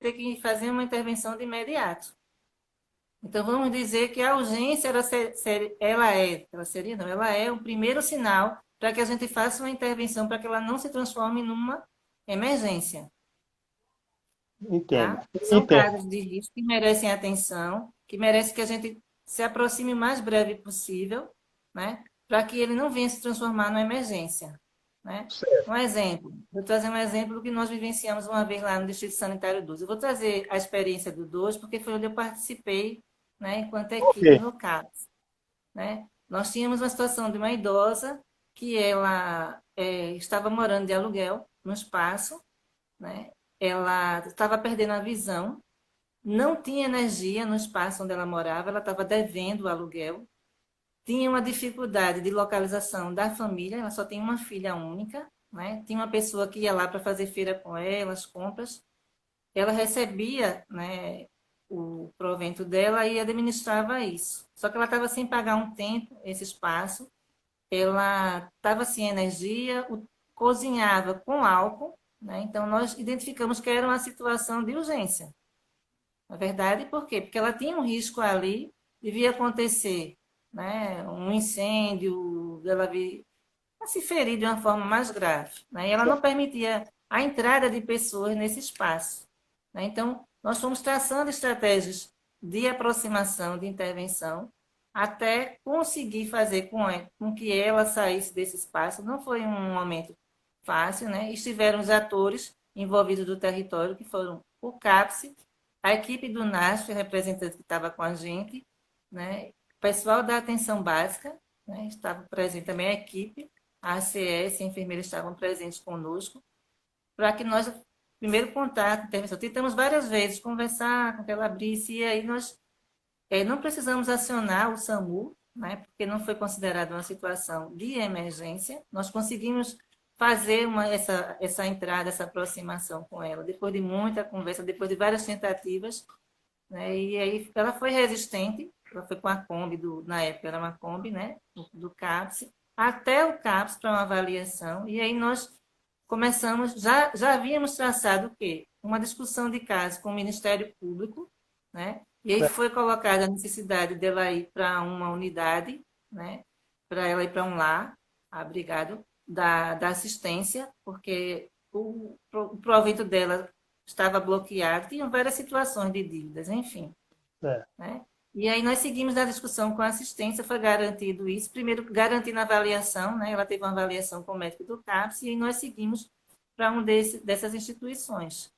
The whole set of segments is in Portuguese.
ter que fazer uma intervenção de imediato. Então, vamos dizer que a urgência, ela é o primeiro sinal para que a gente faça uma intervenção para que ela não se transforme numa emergência, Entendo. tá? São Entendo. casos de risco que merecem atenção, que merecem que a gente se aproxime o mais breve possível, né? Para que ele não venha se transformar numa emergência, né? Um exemplo, vou trazer um exemplo do que nós vivenciamos uma vez lá no Distrito Sanitário 12. Eu vou trazer a experiência do 12, porque foi onde eu participei, né, enquanto Ok. equipe no CAPS, né? Nós tínhamos uma situação de uma idosa que ela estava morando de aluguel no espaço, né? Ela estava perdendo a visão, não tinha energia no espaço onde ela morava, ela estava devendo o aluguel, tinha uma dificuldade de localização da família, ela só tem uma filha única, né? Tinha uma pessoa que ia lá para fazer feira com ela, as compras, ela recebia, né, o provento dela e administrava isso. Só que ela estava sem pagar um tempo esse espaço, ela estava sem energia, cozinhava com álcool, né? Então nós identificamos que era uma situação de urgência. Na verdade, por quê? Porque ela tinha um risco ali, devia acontecer, né, um incêndio, ela vir a se ferir de uma forma mais grave, né? E ela não permitia a entrada de pessoas nesse espaço, né? Então, nós fomos traçando estratégias de aproximação, de intervenção, até conseguir fazer com que ela saísse desse espaço. Não foi um momento fácil, né? Estiveram os atores envolvidos do território, que foram o CAPS, a equipe do NASF, representante que estava com a gente, né? O pessoal da atenção básica, né? Estava presente também a equipe, a ACS, a enfermeira estavam presentes conosco, para que nós, primeiro contato, intervenção, tentamos várias vezes conversar com que ela abrisse, e aí nós não precisamos acionar o SAMU, né, porque não foi considerada uma situação de emergência, nós conseguimos fazer essa entrada, essa aproximação com ela, depois de muita conversa, depois de várias tentativas, né, e aí ela foi resistente, ela foi com a Kombi, na época era uma Kombi, né, do CAPS, até o CAPS para uma avaliação, e aí nós começamos, já havíamos traçado o quê? Uma discussão de caso com o Ministério Público, né? E aí foi colocada a necessidade dela ir para uma unidade, né? Para ela ir para um lar, abrigado, da assistência, porque o provento dela estava bloqueado, tinham várias situações de dívidas, enfim, É. né? E aí nós seguimos na discussão com a assistência, foi garantido isso. Primeiro, garantindo a avaliação, né? Ela teve uma avaliação com o médico do CAPS, e aí nós seguimos para dessas instituições,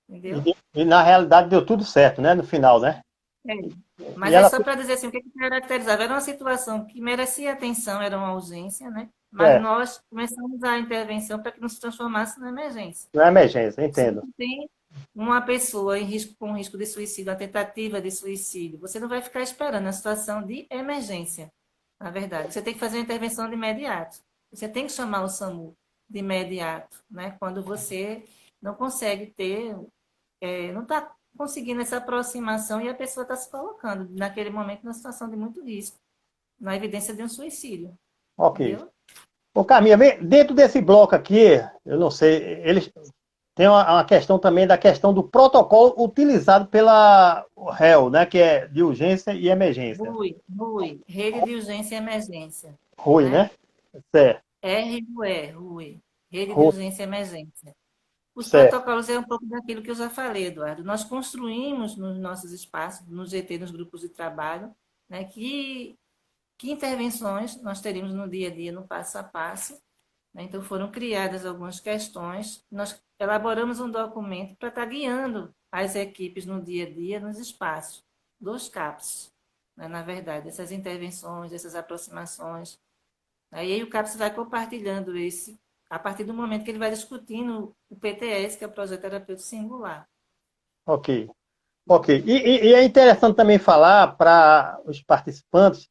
entendeu? E na realidade deu tudo certo, né? No final, né? É. E Mas é ela. só para dizer assim, o que caracterizava? Era uma situação que merecia atenção, era uma urgência, né? Mas É, nós começamos a intervenção para que não se transformasse na emergência. não é emergência, Você entendo. não tem uma pessoa em risco, com risco de suicídio, uma tentativa de suicídio, você não vai ficar esperando a situação de emergência, na verdade. Você tem que fazer uma intervenção de imediato. Você tem que chamar o SAMU de imediato, né? Quando você não consegue ter, não está conseguindo essa aproximação e a pessoa está se colocando, naquele momento, numa situação de muito risco, na evidência de um suicídio, Ok. entendeu? Ô, Carminha, dentro desse bloco aqui, eu não sei, eles tem uma questão também da questão do protocolo utilizado pela réu, né? Que é de urgência e emergência. Rede de urgência e emergência, Rui, né? né? Certo, RUE, Rede de Rui, Urgência e Emergência. Os certo. protocolos é um pouco daquilo que eu já falei, Eduardo. Nós construímos nos nossos espaços, no GT, nos grupos de trabalho, né, que intervenções nós teríamos no dia a dia, no passo a passo. Né? Então, foram criadas algumas questões. Nós elaboramos um documento para estar guiando as equipes no dia a dia, nos espaços dos CAPs. Né? Na verdade, essas intervenções, essas aproximações. Aí o CAPS vai compartilhando esse, a partir do momento que ele vai discutindo o PTS, que é o Projeto Terapêutico Singular. Ok. Ok. E é interessante também falar para os participantes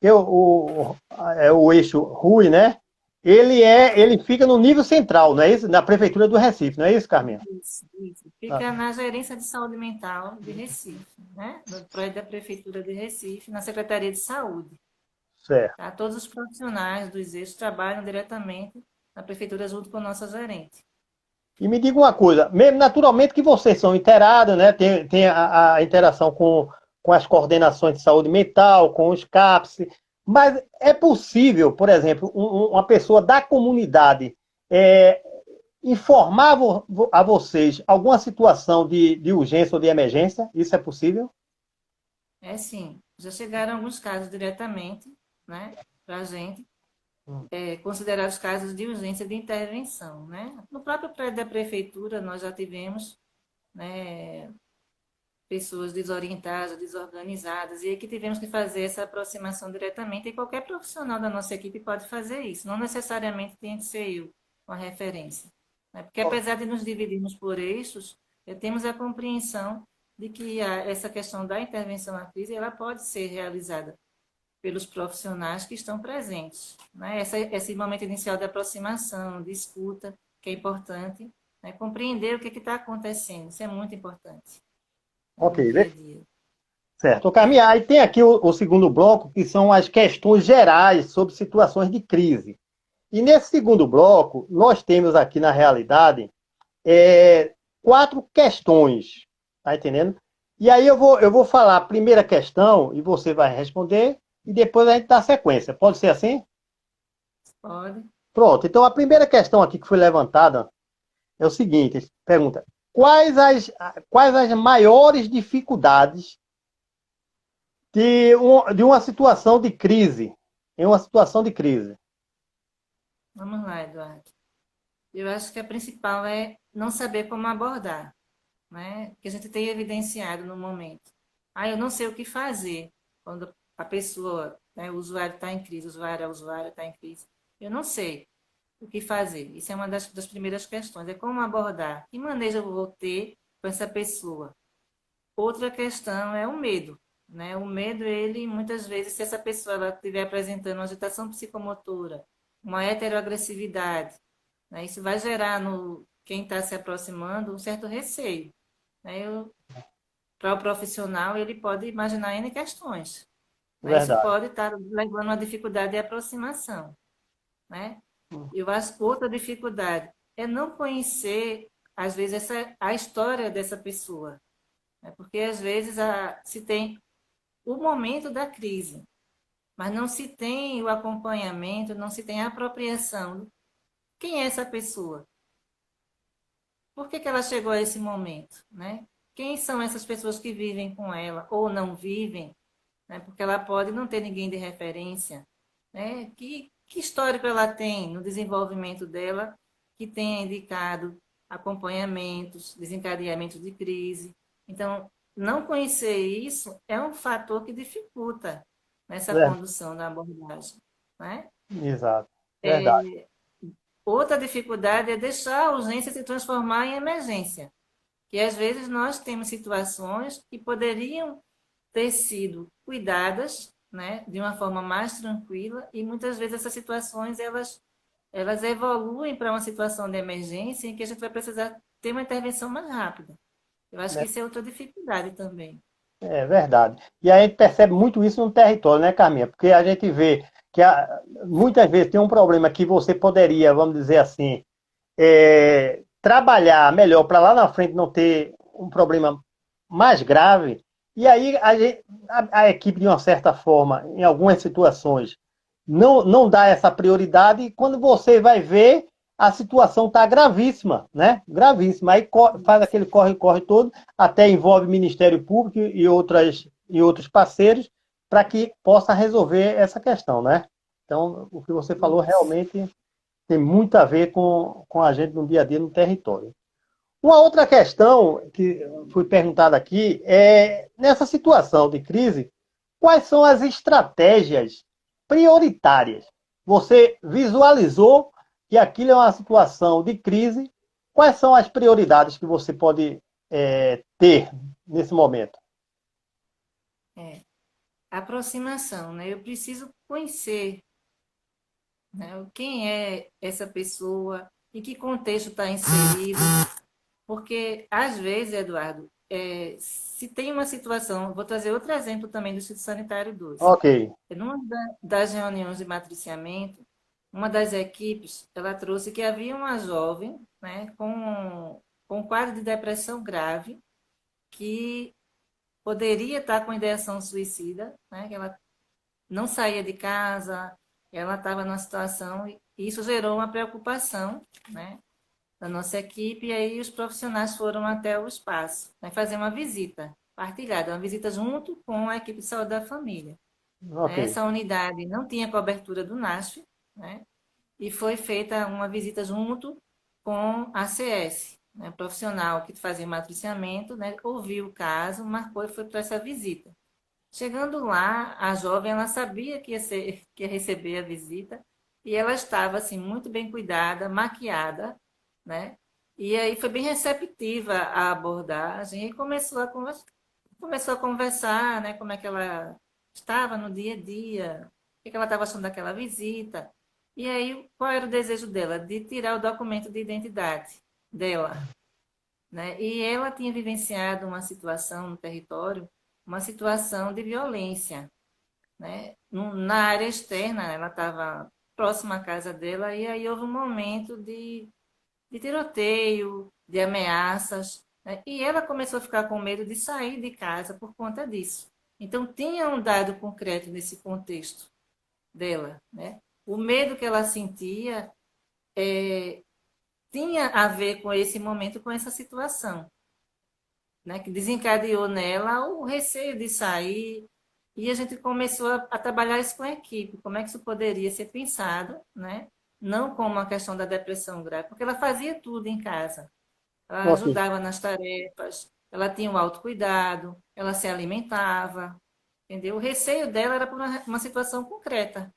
que o eixo Rui, né? Ele fica no nível central, não é isso? Na prefeitura do Recife, não é isso, Carminha? Isso. Ah, Fica na Gerência de Saúde Mental de Recife, né? No projeto da Prefeitura de Recife, na Secretaria de Saúde. certo. Tá? Todos os profissionais dos eixos trabalham diretamente na Prefeitura junto com a nossa gerente. E me diga uma coisa, mesmo naturalmente que vocês são inteirados, né? Tem a interação com as coordenações de saúde mental, com os CAPS, mas é possível, por exemplo, uma pessoa da comunidade é, informar a vocês alguma situação de urgência ou de emergência? Isso é possível? É sim, já chegaram alguns casos diretamente, né, para a gente, considerados casos de urgência de intervenção, né? No próprio prédio da prefeitura, nós já tivemos, né, pessoas desorientadas, desorganizadas, e aí que tivemos que fazer essa aproximação diretamente, e qualquer profissional da nossa equipe pode fazer isso, não necessariamente tem que ser eu, uma referência. Né? Porque apesar de nos dividirmos por eixos, temos a compreensão de que essa questão da intervenção à crise, ela pode ser realizada pelos profissionais que estão presentes. Né? Esse momento inicial de aproximação, de escuta, que é importante, né? Compreender o que está acontecendo, isso é muito importante, né? Ok, No dia a dia. certo. Carminha, aí tem aqui o segundo bloco, que são as questões gerais sobre situações de crise. E nesse segundo bloco, nós temos aqui, na realidade, quatro questões, tá entendendo? E aí eu vou falar a primeira questão e você vai responder, e depois a gente dá sequência. Pode ser assim? Pode. Pronto. Então, a primeira questão aqui que foi levantada é o seguinte: pergunta, quais as maiores dificuldades de uma situação de crise? Em uma situação de crise. Vamos lá, Eduardo. Eu acho que a principal é não saber como abordar, né? Que a gente tem evidenciado no momento. Eu não sei o que fazer quando a pessoa, né, o usuário está em crise, a usuária está em crise. Eu não sei o que fazer. Isso é uma das primeiras questões. É como abordar. Que manejo eu vou ter com essa pessoa? Outra questão é o medo, né? O medo, ele, muitas vezes, se essa pessoa ela estiver apresentando uma agitação psicomotora, uma heteroagressividade, né? Isso vai gerar no quem está se aproximando um certo receio, né? Para o profissional, ele pode imaginar N questões, né? Isso Verdade. pode estar levando a uma dificuldade de aproximação, né? Eu acho que outra dificuldade é não conhecer, às vezes, a história dessa pessoa, né? Porque às vezes se tem o momento da crise, mas não se tem o acompanhamento, não se tem a apropriação. Quem é essa pessoa? Por que ela chegou a esse momento, né? Quem são essas pessoas que vivem com ela ou não vivem, né? Porque ela pode não ter ninguém de referência, né? Que histórico ela tem no desenvolvimento dela que tenha indicado acompanhamentos, desencadeamentos de crise. Então, não conhecer isso é um fator que dificulta nessa Ver- condução da abordagem, né? Exato. Verdade. É, outra dificuldade é deixar a urgência se transformar em emergência, que às vezes nós temos situações que poderiam ter sido cuidadas, né, de uma forma mais tranquila, e muitas vezes essas situações elas evoluem para uma situação de emergência em que a gente vai precisar ter uma intervenção mais rápida. Eu acho que isso é outra dificuldade também. É verdade. E a gente percebe muito isso no território, né, Carminha? Porque a gente vê que muitas vezes tem um problema que você poderia, vamos dizer assim, trabalhar melhor para lá na frente não ter um problema mais grave. E aí a equipe, de uma certa forma, em algumas situações, não dá essa prioridade. E quando você vai ver, a situação está gravíssima, né? Gravíssima. Aí faz aquele corre-corre todo, até envolve o Ministério Público e outros parceiros, para que possa resolver essa questão, né? Então, o que você falou Isso. realmente tem muito a ver com a gente no dia a dia no território. Uma outra questão que foi perguntada aqui é, nessa situação de crise, quais são as estratégias prioritárias? Você visualizou que aquilo é uma situação de crise, quais são as prioridades que você pode ter nesse momento? É. Aproximação, né? Eu preciso conhecer, né, quem é essa pessoa, em que contexto está inserido, porque às vezes, Eduardo, se tem uma situação, vou trazer outro exemplo também do Instituto Sanitário 12. Ok, Numa das reuniões de matriciamento, uma das equipes, ela trouxe que havia uma jovem, né, com um quadro de depressão grave, que poderia estar com ideação suicida, né, que ela não saía de casa, ela estava numa situação, e isso gerou uma preocupação, né, da nossa equipe, e aí os profissionais foram até o espaço, né, fazer uma visita partilhada, uma visita junto com a equipe de saúde da família. Ok. Essa unidade não tinha cobertura do NASF, né, e foi feita uma visita junto com a CS, né, profissional que fazia matriciamento, né, ouviu o caso, marcou e foi para essa visita. Chegando lá, a jovem ela sabia que ia receber a visita e ela estava assim muito bem cuidada, maquiada, né? E aí foi bem receptiva a abordagem e começou a conversar, né? Como é que ela estava no dia a dia, o que ela estava achando daquela visita. E aí, qual era o desejo dela? De tirar o documento de identidade dela, né? E ela tinha vivenciado uma situação no território, uma situação de violência, né? Na área externa, ela estava próxima à casa dela e aí houve um momento de tiroteio, de ameaças, né? E ela começou a ficar com medo de sair de casa por conta disso. Então, tinha um dado concreto nesse contexto dela, né? O medo que ela sentia tinha a ver com esse momento, com essa situação, né, que desencadeou nela o receio de sair, e a gente começou a trabalhar isso com a equipe, como é que isso poderia ser pensado, né, não como uma questão da depressão grave, porque ela fazia tudo em casa, ela Ok. ajudava nas tarefas, ela tinha o autocuidado, ela se alimentava, entendeu? O receio dela era por uma situação concreta,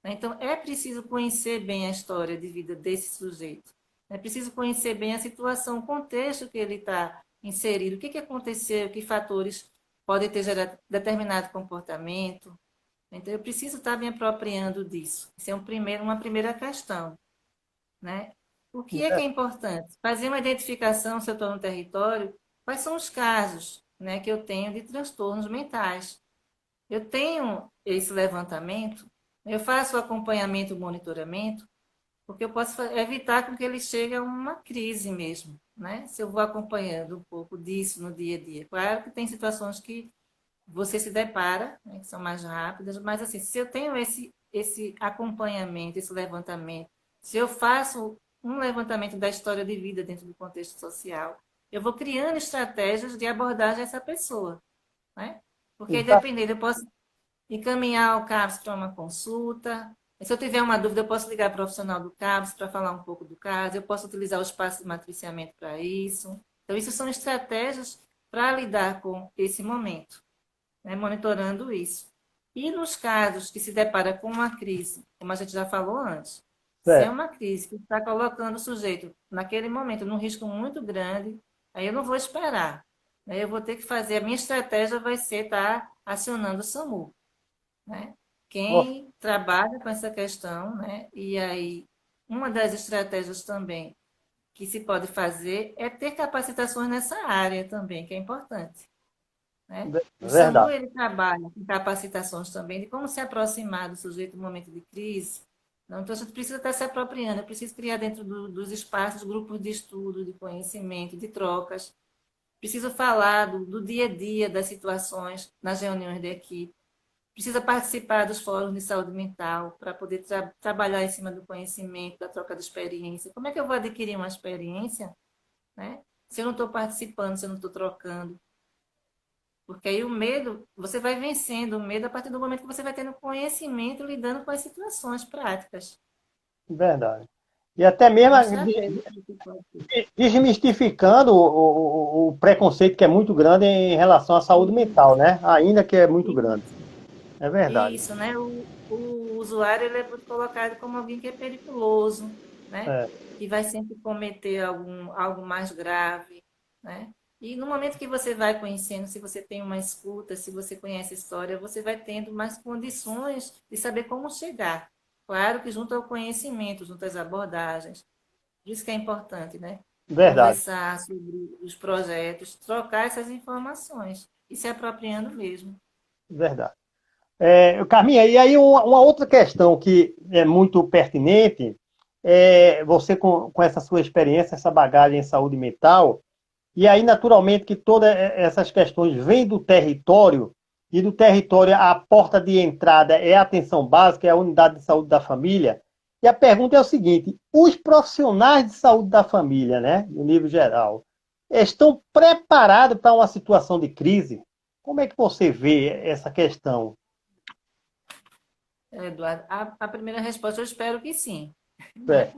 né? Então, é preciso conhecer bem a história de vida desse sujeito. É preciso conhecer bem a situação, o contexto que ele está inserido, o que aconteceu, que fatores podem ter gerado determinado comportamento. Então, eu preciso estar me apropriando disso. Isso é uma primeira questão, né? O que é importante? Fazer uma identificação, se eu estou no território, quais são os casos, né, que eu tenho de transtornos mentais. Eu tenho esse levantamento, eu faço o acompanhamento, o monitoramento, porque eu posso evitar com que ele chegue a uma crise mesmo, né? Se eu vou acompanhando um pouco disso no dia a dia. Claro que tem situações que você se depara, né, que são mais rápidas, mas assim, se eu tenho esse acompanhamento, esse levantamento, se eu faço um levantamento da história de vida dentro do contexto social, eu vou criando estratégias de abordagem a essa pessoa, né? Porque Exa- dependendo, eu posso encaminhar o CAPS para uma consulta. Se eu tiver uma dúvida, eu posso ligar para o profissional do CAPS para falar um pouco do caso. Eu posso utilizar o espaço de matriciamento para isso. Então, isso são estratégias para lidar com esse momento, né? Monitorando isso. E nos casos que se depara com uma crise, como a gente já falou antes, se é Certo. uma crise que está colocando o sujeito naquele momento num risco muito grande, aí eu não vou esperar, né? Eu vou ter que fazer, a minha estratégia vai ser estar acionando o SAMU, né? Ó, Quem trabalha com essa questão, né? E aí, uma das estratégias também que se pode fazer é ter capacitações nessa área também, que é importante, né? O SAMU, verdade. ele trabalha com capacitações também de como se aproximar do sujeito no momento de crise. Então, a gente precisa estar se apropriando, eu preciso criar dentro dos espaços grupos de estudo, de conhecimento, de trocas. Preciso falar do dia a dia, das situações, nas reuniões de equipe. Precisa participar dos fóruns de saúde mental para poder trabalhar em cima do conhecimento, da troca de experiência. Como é que eu vou adquirir uma experiência, né? Se eu não estou participando, se eu não estou trocando? Porque aí o medo, você vai vencendo o medo a partir do momento que você vai tendo conhecimento lidando com as situações práticas. Verdade. E até mesmo São estratégias que você pode ter. desmistificando o preconceito que é muito grande em relação à saúde mental, né? Ainda que é muito grande. É verdade. Isso, né? O usuário ele é muito colocado como alguém que é periculoso, né? É, Que vai sempre cometer algo mais grave, né? E no momento que você vai conhecendo, se você tem uma escuta, se você conhece a história, você vai tendo mais condições de saber como chegar. Claro que junto ao conhecimento, junto às abordagens. Por isso que é importante, né? verdade, Conversar sobre os projetos, trocar essas informações e se apropriando mesmo. verdade. Carminha, e aí uma outra questão que é muito pertinente, você com essa sua experiência, essa bagagem em saúde mental, e aí naturalmente que todas essas questões vêm do território, e do território a porta de entrada é a atenção básica, é a unidade de saúde da família. E a pergunta é o seguinte: os profissionais de saúde da família, né, no nível geral, estão preparados para uma situação de crise? Como é que você vê essa questão? Eduardo, a primeira resposta eu espero que sim, né? É.